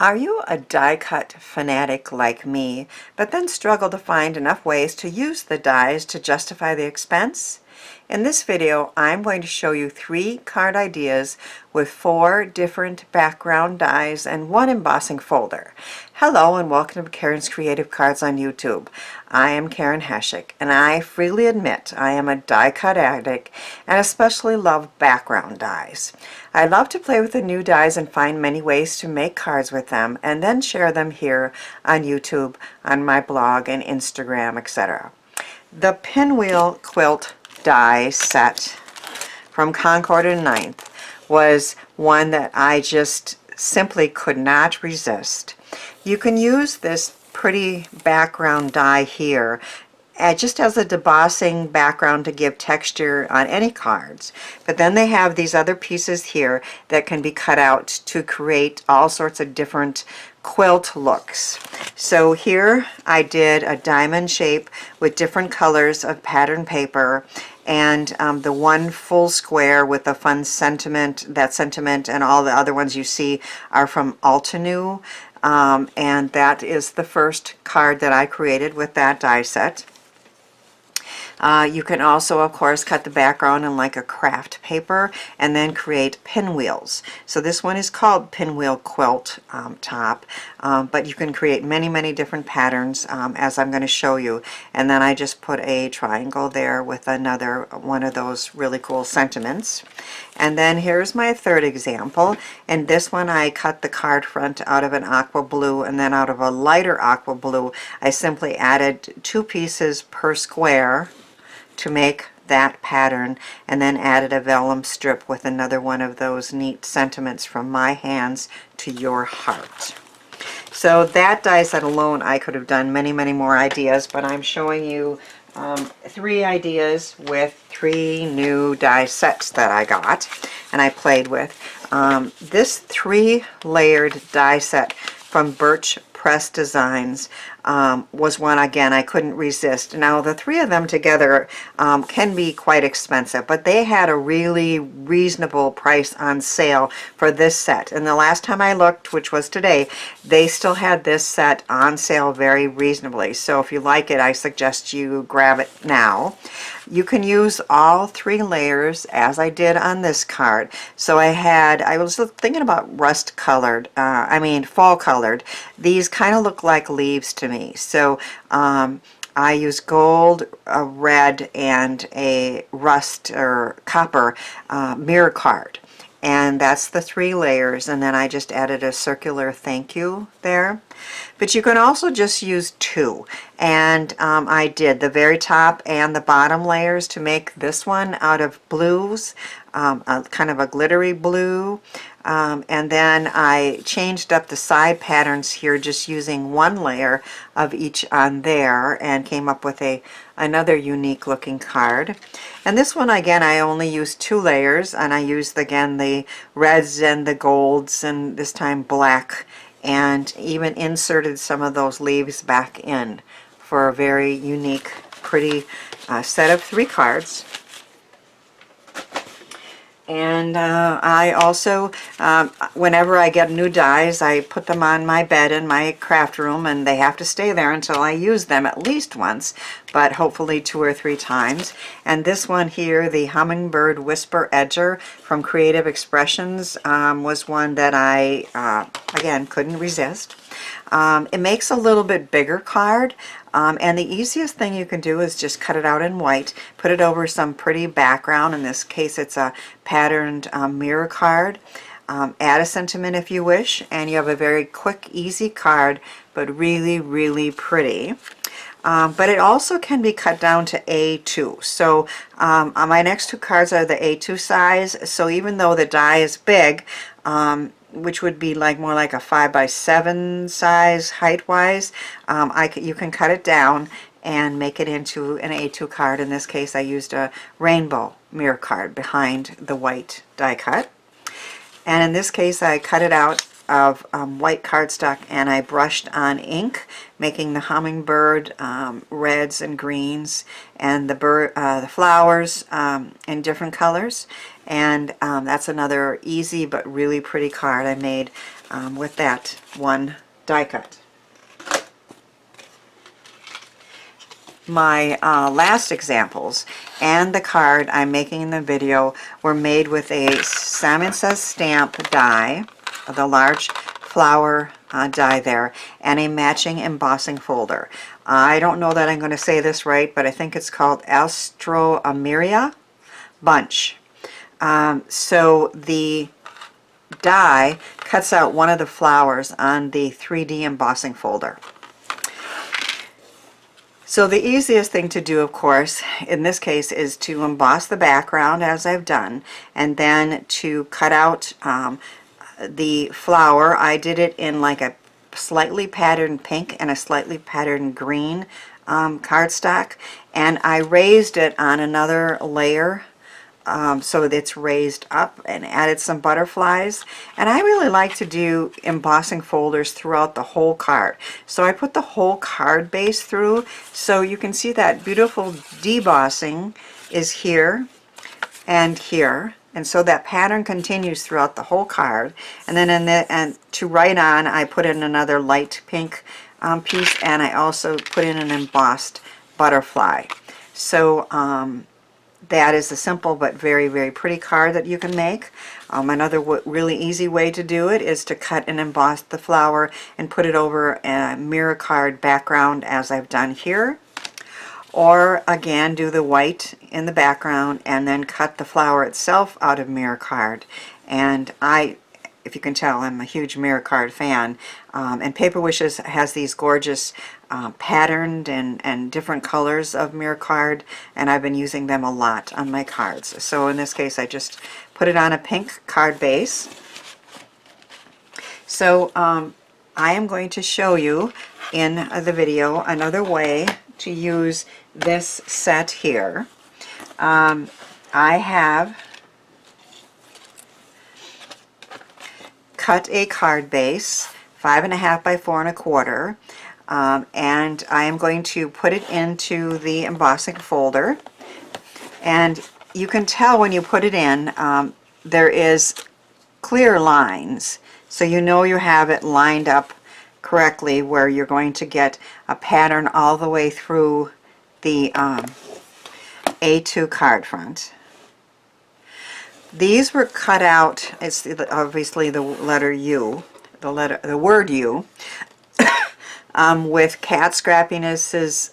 Are you a die cut fanatic like me, but then struggle to find enough ways to use the dies to justify the expense? In this video, I'm going to show you 3 card ideas with 4 different background dies and 1 embossing folder. Hello and welcome to Karen's Creative Cards on YouTube. I am Karen Heshik, and I freely admit I am a die cut addict and especially love background dies. I love to play with the new dies and find many ways to make cards with them and then share them here on YouTube, on my blog and Instagram, etc. The Pinwheel quilt die set from Concord and Ninth was one that I just simply could not resist. You can use this pretty background die here just as a debossing background to give texture on any cards. But then they have these other pieces here that can be cut out to create all sorts of different quilt looks. So here I did a diamond shape with different colors of pattern paper, and the one full square with a fun sentiment, that sentiment and all the other ones you see are from Altenew, and that is the first card that I created with that die set. You can also, of course, cut the background in like a craft paper and then create pinwheels. So this one is called Pinwheel Quilt Top, but you can create many different patterns as I'm going to show you. And then I just put a triangle there with another one of those really cool sentiments. And then here's my third example. In this one I cut the card front out of an aqua blue, and then out of a lighter aqua blue I simply added 2 pieces per square to make that pattern, and then added a vellum strip with another one of those neat sentiments from my hands to your heart. So that die set alone, I could have done many more ideas, but I'm showing you 3 ideas with 3 new die sets that I got and I played with. This 3-layered die set from Birch Press Designs was one, again, I couldn't resist. Now the 3 of them together can be quite expensive, but they had a really reasonable price on sale for this set. And the last time I looked, which was today, they still had this set on sale very reasonably. So if you like it, I suggest you grab it now. You can use all 3 layers as I did on this card. So I was thinking about rust colored, fall colored. These kind of look like leaves to me. So I use gold, red, and a rust or copper mirror card. And that's the 3 layers, and then I just added a circular thank you there. But you can also just use 2, and I did the very top and the bottom layers to make this one out of blues, kind of a glittery blue, and then I changed up the side patterns here just using 1 layer of each on there and came up with another unique looking card. And this one, again, I only used 2 layers, and I used again the reds and the golds and this time black, and even inserted some of those leaves back in for a very unique, pretty set of 3 cards. And I also, whenever I get new dies, I put them on my bed in my craft room, and they have to stay there until I use them at least once, but hopefully 2 or 3 times. And this one here, the Hummingbird Whisper Edger from Creative Expressions, was one that I, again, couldn't resist. It makes a little bit bigger card, and the easiest thing you can do is just cut it out in white, put it over some pretty background. In this case it's a patterned mirror card. Add a sentiment if you wish, and you have a very quick, easy card, but really pretty. But it also can be cut down to A2. So my next 2 cards are the A2 size, so even though the die is big, which would be more like a 5x7 size height-wise, you can cut it down and make it into an A2 card. In this case, I used a rainbow mirror card behind the white die cut. And in this case, I cut it out of white cardstock, and I brushed on ink, making the hummingbird reds and greens, and the flowers in different colors. And that's another easy but really pretty card I made with that one die cut. My last examples and the card I'm making in the video were made with a Salmon Says stamp die, the large flower die there, and a matching embossing folder. I don't know that I'm going to say this right, but I think it's called Astroameria Bunch. So the die cuts out one of the flowers on the 3D embossing folder. So the easiest thing to do, of course, in this case is to emboss the background as I've done, and then to cut out the flower. I did it in like a slightly patterned pink and a slightly patterned green cardstock, and I raised it on another layer so that it's raised up, and added some butterflies. And I really like to do embossing folders throughout the whole card. So I put the whole card base through, so you can see that beautiful debossing is here and here. And so that pattern continues throughout the whole card. And then and to write on, I put in another light pink piece, and I also put in an embossed butterfly. So that is a simple but very, very pretty card that you can make. Another really easy way to do it is to cut and emboss the flower and put it over a mirror card background, as I've done here. Or again, do the white in the background and then cut the flower itself out of mirror card. And if you can tell, I'm a huge mirror card fan. And Paper Wishes has these gorgeous patterned and different colors of mirror card, and I've been using them a lot on my cards. So in this case, I just put it on a pink card base. So I am going to show you in the video another way to use this set here. I have cut a card base 5.5 by 4.25, and I am going to put it into the embossing folder. And you can tell when you put it in, there is clear lines, so you know you have it lined up correctly where you're going to get a pattern all the way through the A2 card front. These were cut out, it's obviously the letter U, the word U, with Cat Scrappiness's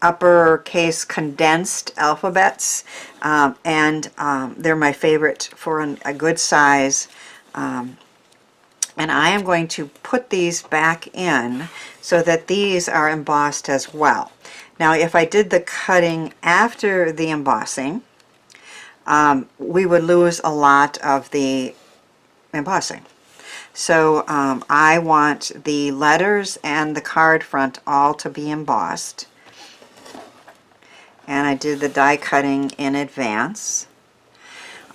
UpperCase condensed alphabets, and they're my favorite for a good size. And I am going to put these back in so that these are embossed as well. Now, if I did the cutting after the embossing, we would lose a lot of the embossing. So I want the letters and the card front all to be embossed. And I did the die cutting in advance.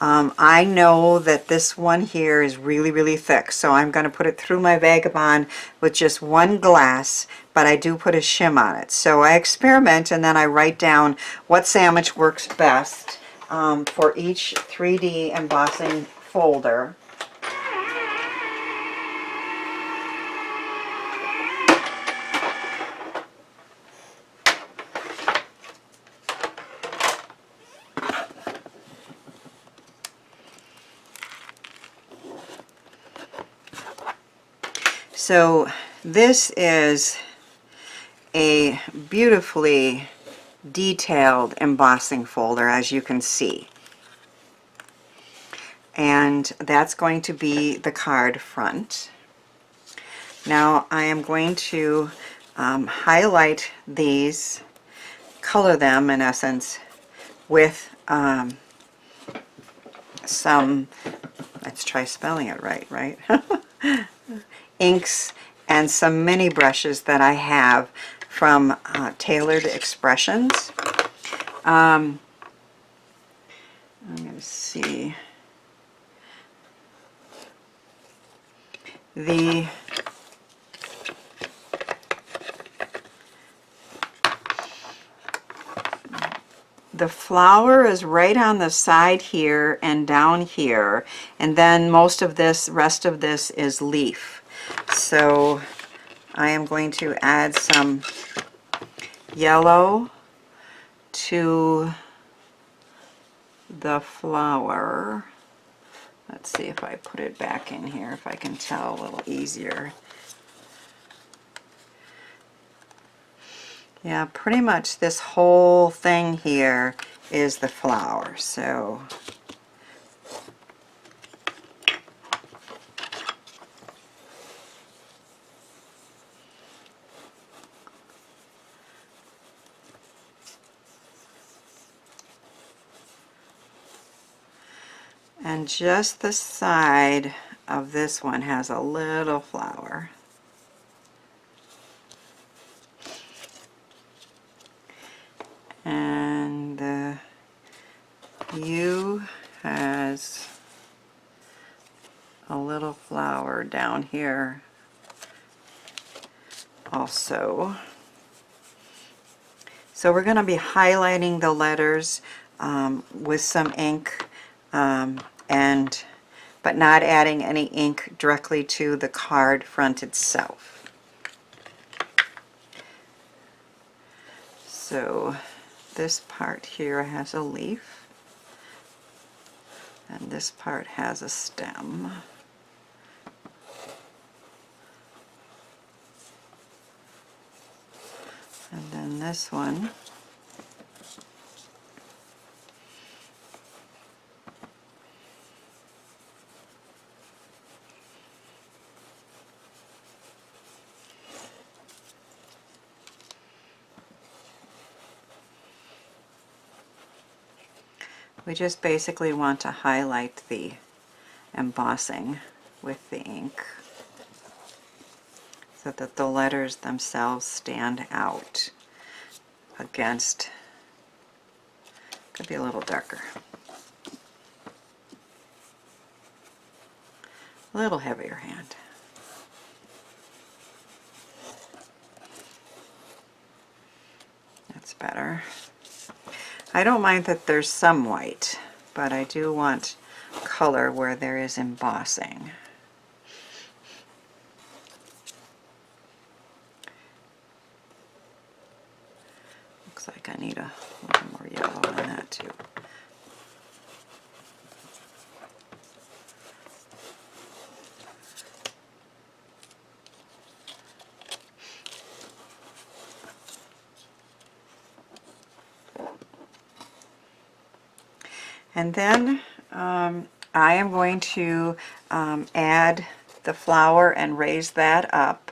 I know that this one here is really, really thick, so I'm going to put it through my Vagabond with just one glass, but I do put a shim on it. So I experiment, and then I write down what sandwich works best for each 3D embossing folder. So this is a beautifully detailed embossing folder, as you can see. And that's going to be the card front. Now I am going to highlight these, color them in essence with some, let's try spelling it right? Inks and some mini brushes that I have from Tailored Expressions. I'm going to see. the flower is right on the side here and down here, and then most of this, rest of this is leaf. So I am going to add some yellow to the flower. Let's see if I put it back in here, if I can tell a little easier. Yeah, pretty much this whole thing here is the flower. So and just the side of this one has a little flower. And the U has a little flower down here also. So we're going to be highlighting the letters with some ink, but not adding any ink directly to the card front itself. So this part here has a leaf, and this part has a stem. And then this one we just basically want to highlight the embossing with the ink so that the letters themselves stand out against. Could be a little darker, a little heavier hand. That's better. I don't mind that there's some white, but I do want color where there is embossing. Looks like I need a little more yellow in that too. And then I am going to add the flower and raise that up,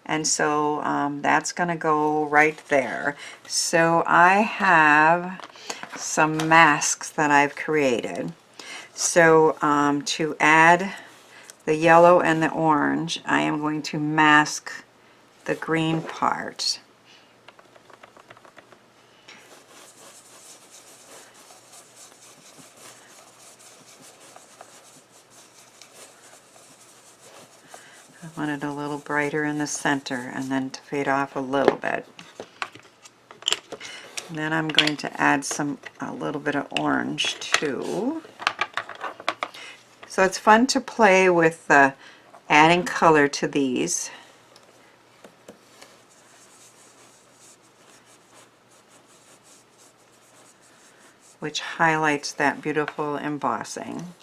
and so that's going to go right there. So I have some masks that I've created. So to add the yellow and the orange, I am going to mask the green part. I want it a little brighter in the center and then to fade off a little bit. And then I'm going to add a little bit of orange too. So it's fun to play with adding color to these. Which highlights that beautiful embossing.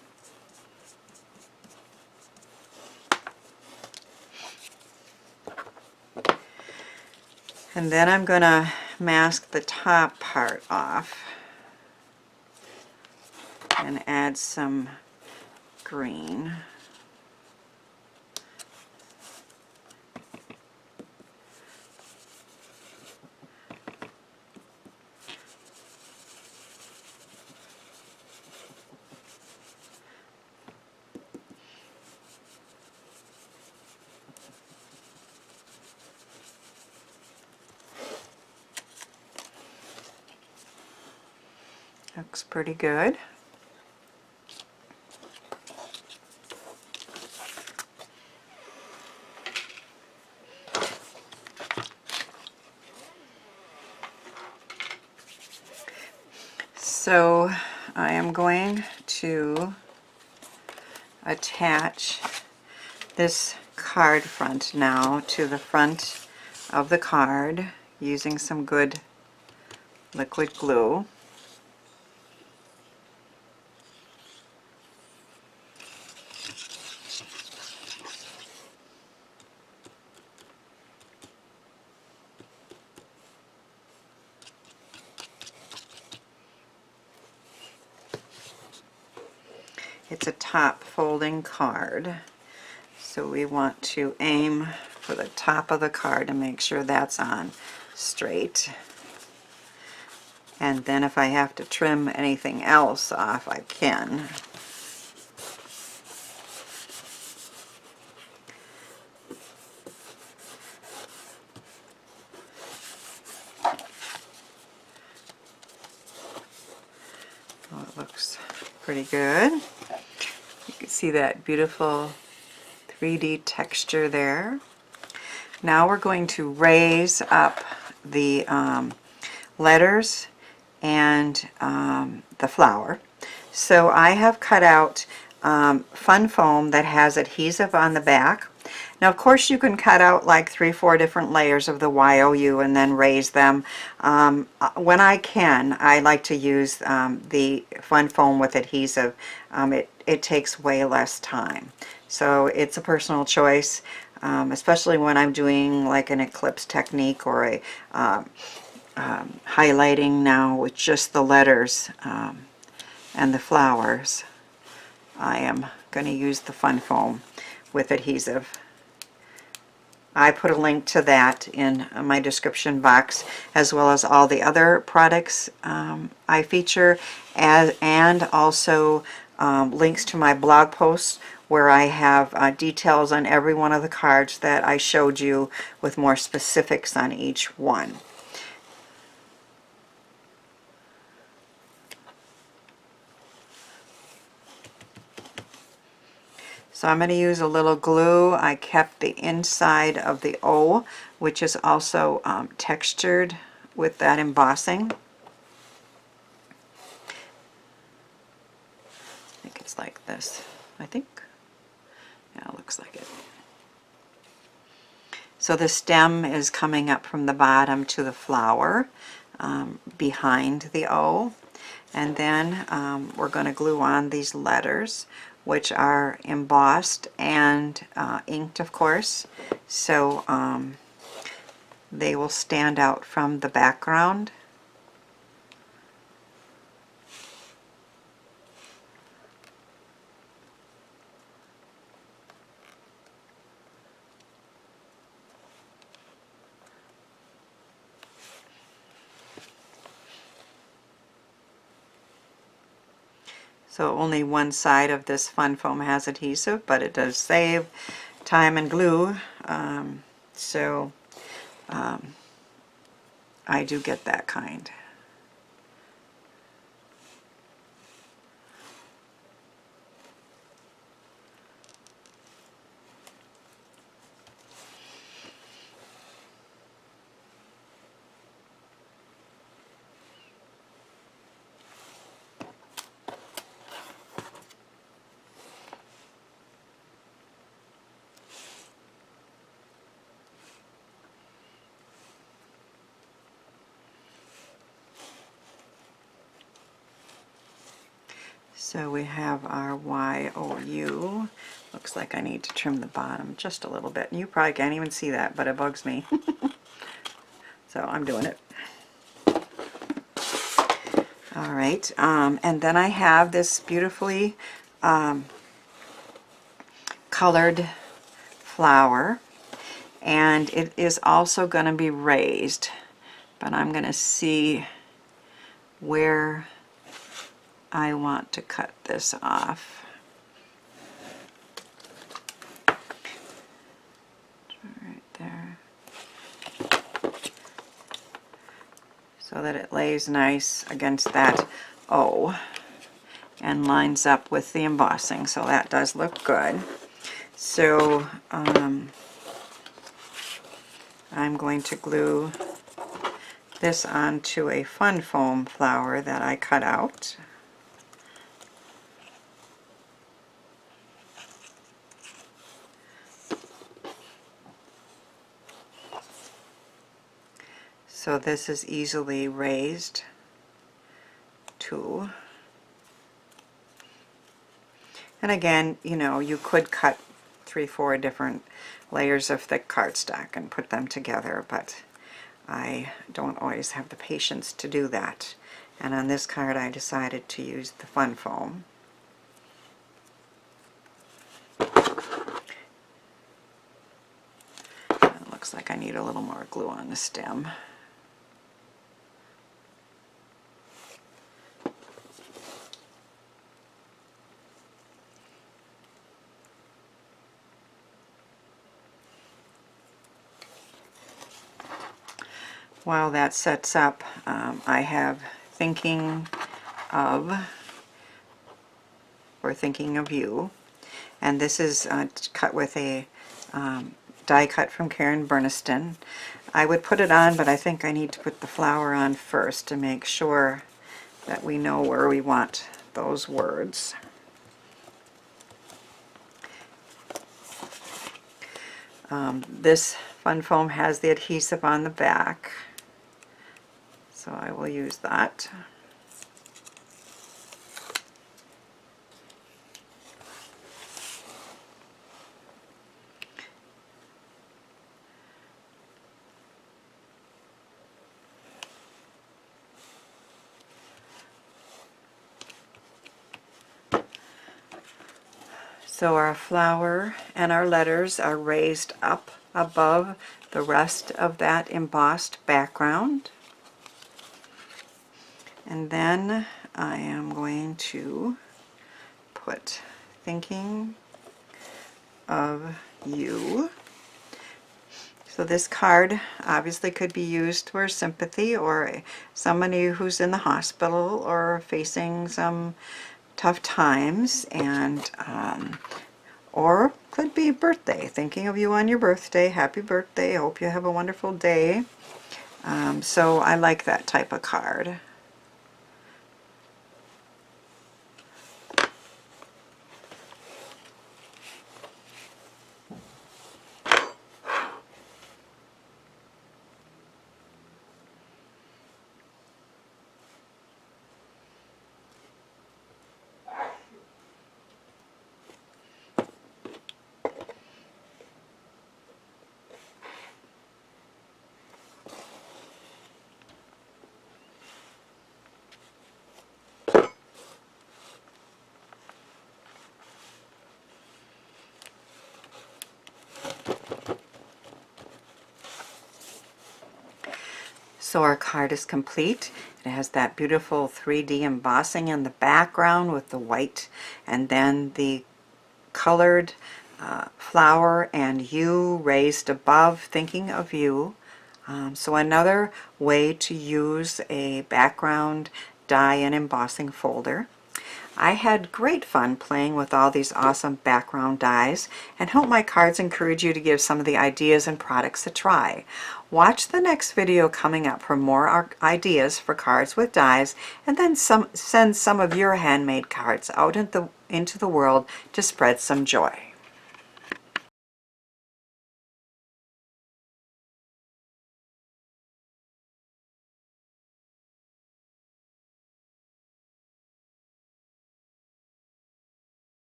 And then I'm going to mask the top part off and add some green. Looks pretty good. So I am going to attach this card front now to the front of the card using some good liquid glue. It's a top folding card, so we want to aim for the top of the card to make sure that's on straight. And then if I have to trim anything else off, I can. Oh, it looks pretty good. You can see that beautiful 3D texture there. Now we're going to raise up the letters and the flower. So I have cut out fun foam that has adhesive on the back. Now of course you can cut out like 3-4 different layers of the YOU and then raise them. When I can, I like to use the fun foam with adhesive. It takes way less time. So it's a personal choice, especially when I'm doing like an eclipse technique or a highlighting now with just the letters and the flowers. I am going to use the fun foam with adhesive. I put a link to that in my description box, as well as all the other products I feature, and also links to my blog posts where I have details on every one of the cards that I showed you with more specifics on each one. So I'm going to use a little glue. I kept the inside of the O, which is also textured with that embossing. I think it's like this. I think. Yeah, it looks like it. So the stem is coming up from the bottom to the flower behind the O. And then we're going to glue on these letters, which are embossed and inked, of course, so they will stand out from the background. So only one side of this fun foam has adhesive, but it does save time and glue. I do get that kind. So we have our YOU. Looks like I need to trim the bottom just a little bit. You probably can't even see that, but it bugs me. So I'm doing it. All right, and then I have this beautifully colored flower, and it is also going to be raised, but I'm going to see where I want to cut this off. Right there. So that it lays nice against that O and lines up with the embossing, so that does look good. So I'm going to glue this onto a fun foam flower that I cut out. So this is easily raised too. And again, you know, you could cut 3-4 different layers of thick cardstock and put them together, but I don't always have the patience to do that. And on this card I decided to use the fun foam. It looks like I need a little more glue on the stem. While that sets up, I have Thinking of You, and this is cut with a die cut from Karen Berniston. I would put it on, but I think I need to put the flower on first to make sure that we know where we want those words. This fun foam has the adhesive on the back, so I will use that. So our flower and our letters are raised up above the rest of that embossed background. And then I am going to put Thinking of You. So this card obviously could be used for sympathy, or somebody who's in the hospital or facing some tough times, and or could be birthday, thinking of you on your birthday. Happy birthday, hope you have a wonderful day. So I like that type of card. So our card is complete. It has that beautiful 3D embossing in the background with the white, and then the colored flower and you raised above, Thinking of You. So another way to use a background die and embossing folder. I had great fun playing with all these awesome background dies, and hope my cards encourage you to give some of the ideas and products a try. Watch the next video coming up for more ideas for cards with dies, and then send some of your handmade cards out into the world to spread some joy.